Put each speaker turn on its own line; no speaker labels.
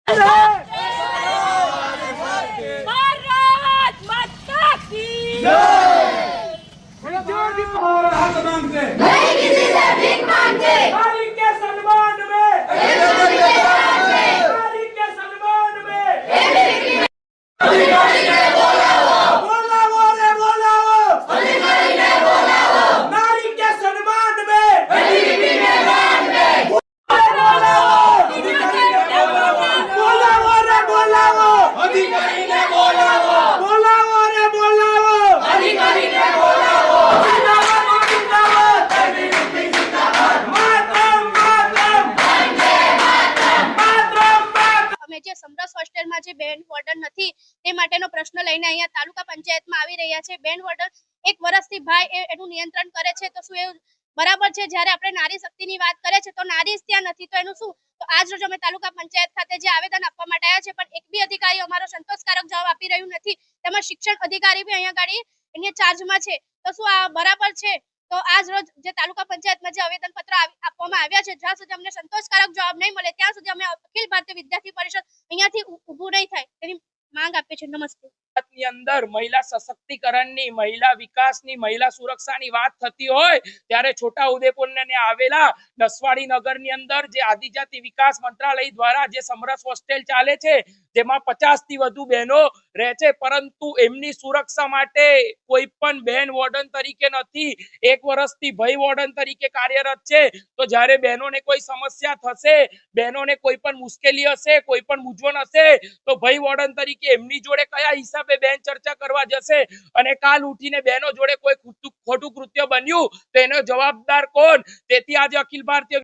भारत माता की
और हक मांगते
नहीं किसी से भीख मांगते,
नारी के सम्मान में
एक दूसरे के साथ में,
नारी के सम्मान में
एक अधिकारी ने बोला वो,
बोलाओ रे बोलाओ
अधिकारी ने बोला वो,
नारी के सम्मान में
एबीवीपी में गान में,
बोलाओ बोलाओ रे बोलाओ
अधिकारी ने बोला वो,
बोलाओ रे बोलाओ
अधिकारी ने बोला वो,
जिंदाबाद जिंदाबाद
एबीवीपी जिंदाबाद,
मातरम मातरम मातरम मातरम
અમે જે સમરસ હોસ્ટેલમાં જે બેન વોર્ડન નથી તે માટેનો પ્રશ્ન લઈને અહીંયા તાલુકા પંચાયતમાં આવી રહ્યા છે। બેન વોર્ડન એક વર્ષથી ભાઈ એનું નિયંત્રણ કરે છે, તો શું એ બરાબર છે? જ્યારે આપણે નારી શક્તિની વાત કરે છે તો નારી જ ત્યાં નથી, તો એનું શું? તો આજ રોજ અમે તાલુકા પંચાયત ખાતે જે આવેદન આપવા માટે આવ્યા છે, પણ એક બી અધિકારી અમારો સંતોષકારક જવાબ આપી રહ્યું નથી। તેમાં શિક્ષણ અધિકારી બી અહીંયા ગાડી એની ચાર્જમાં છે, તો શું આ બરાબર છે? તો આજ રોજ જે તાલુકા પંચાયતમાં જે આવેદન પત્ર આપવામાં આવ્યા છે, જ્યાં સુધી અમને સંતોષકારક જવાબ નહીં મળે ત્યાં સુધી અમે અખિલ ભારતીય વિદ્યાર્થી પરિષદ અહીંયાથી ઊભું નહીં થાય તેની માંગ આપીએ છીએ। નમસ્તે।
ની અંદર મહિલા સશક્તિકરણની, મહિલા વિકાસની, મહિલા સુરક્ષાની વાત થતી હોય ત્યારે છોટા ઉદેપુરને આવેલા નસવાડી નગરની અંદર જે આદિજાતિ વિકાસ મંત્રાલય દ્વારા જે સમરસ હોસ્ટેલ ચાલે છે, જેમાં 50 થી વધુ બહેનો રહે છે, પરંતુ એમની સુરક્ષા માટે કોઈ પણ બેન વોર્ડન તરીકે નથી। 1 વર્ષથી ભાઈ વોર્ડન તરીકે કાર્યરત છે। તો જ્યારે બહેનોને કોઈ સમસ્યા થશે, બહેનોને કોઈ પણ મુશ્કેલી હશે, કોઈ પણ મૂંઝવણ હશે, તો ભાઈ વોર્ડન તરીકે એમની જોડે કયા હિસાબે બેન ચર્ચા કરવા જશે? અને કાલ ઉઠીને બહેનો જોડે કોઈ ખોટું કૃત્ય બન્યું તો એનો જવાબદાર કોણ? તેથી આજે અખિલ ભારતીય